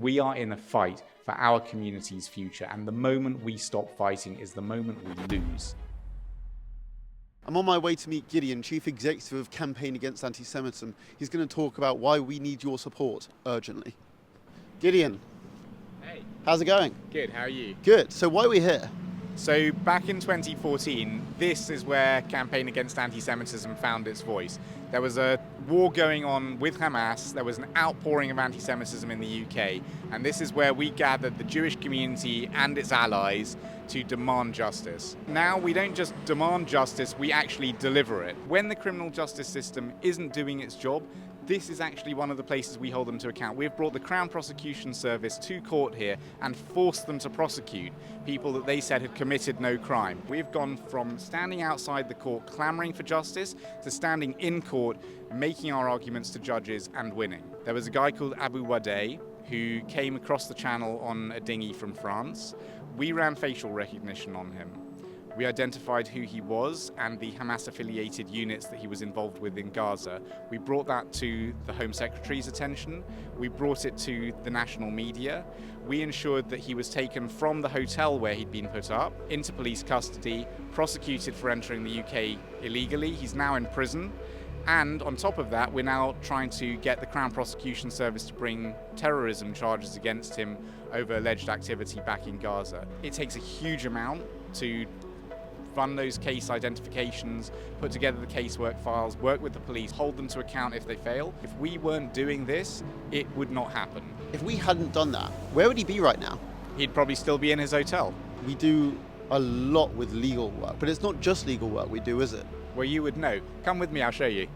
We are in a fight for our community's future, and the moment we stop fighting is the moment we lose. I'm on my way to meet Gideon, Chief Executive of Campaign Against Antisemitism. He's going to talk about why we need your support urgently. Gideon. Hey. How's it going? Good, how are you? Good. So why are we here? So back in 2014, this is where Campaign Against Antisemitism found its voice. There was a war going on with Hamas, there was an outpouring of anti-Semitism in the UK, and this is where we gathered the Jewish community and its allies to demand justice. Now we don't just demand justice, we actually deliver it. When the criminal justice system isn't doing its job, this is actually one of the places we hold them to account. We've brought the Crown Prosecution Service to court here and forced them to prosecute people that they said had committed no crime. We've gone from standing outside the court clamouring for justice to standing in court, making our arguments to judges and winning. There was a guy called Abu Wadeh who came across the channel on a dinghy from France. We ran facial recognition on him. We identified who he was and the Hamas-affiliated units that he was involved with in Gaza. We brought that to the Home Secretary's attention. We brought it to the national media. We ensured that he was taken from the hotel where he'd been put up into police custody, prosecuted for entering the UK illegally. He's now in prison. And on top of that, we're now trying to get the Crown Prosecution Service to bring terrorism charges against him over alleged activity back in Gaza. It takes a huge amount to run those case identifications, put together the casework files, work with the police, hold them to account if they fail. If we weren't doing this, it would not happen. If we hadn't done that, where would he be right now? He'd probably still be in his hotel. We do a lot with legal work, but it's not just legal work we do, is it? Well, you would know. Come with me, I'll show you.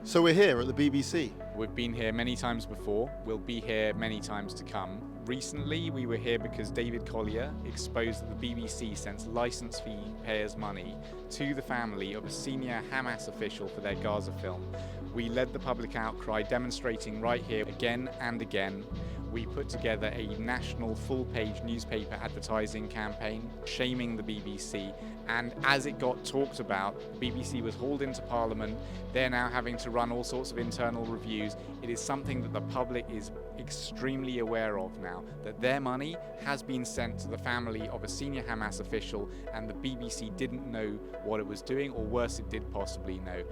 So we're here at the BBC. We've been here many times before. We'll be here many times to come. Recently, we were here because David Collier exposed that the BBC sends license fee payers money to the family of a senior Hamas official for their Gaza film. We led the public outcry, demonstrating right here again and again. We put together a national full-page newspaper advertising campaign shaming the BBC, and as it got talked about, the BBC was hauled into Parliament. They're now having to run all sorts of internal reviews. It is something that the public is extremely aware of now, that their money has been sent to the family of a senior Hamas official, and the BBC didn't know what it was doing, or worse, it did possibly know.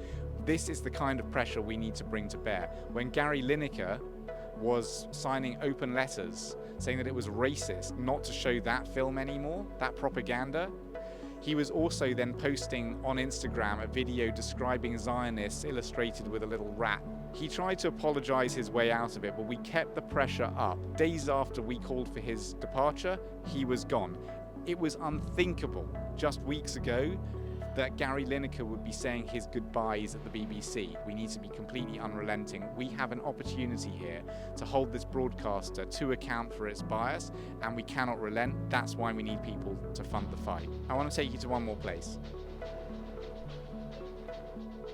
This is the kind of pressure we need to bring to bear. When Gary Lineker was signing open letters saying that it was racist not to show that film anymore, that propaganda, he was also then posting on Instagram a video describing Zionists illustrated with a little rat. He tried to apologize his way out of it, but we kept the pressure up. Days after we called for his departure, he was gone. It was unthinkable just weeks ago that Gary Lineker would be saying his goodbyes at the BBC. We need to be completely unrelenting. We have an opportunity here to hold this broadcaster to account for its bias, and we cannot relent. That's why we need people to fund the fight. I want to take you to one more place.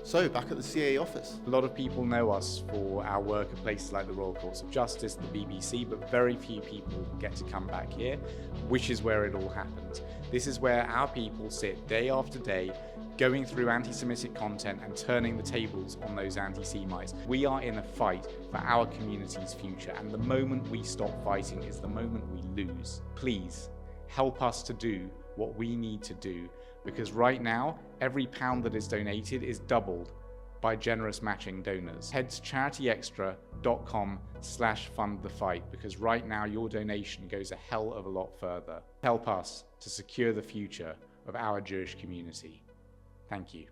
So, back at the CA office. A lot of people know us for our work at places like the Royal Courts of Justice, the BBC, but very few people get to come back here, which is where it all happens. This is where our people sit day after day, going through anti-Semitic content and turning the tables on those anti-Semites. We are in a fight for our community's future, and the moment we stop fighting is the moment we lose. Please, help us to do what we need to do, because right now, every pound that is donated is doubled by generous matching donors. Head to charityextra.com/fund the fight, because right now your donation goes a hell of a lot further. Help us to secure the future of our Jewish community. Thank you.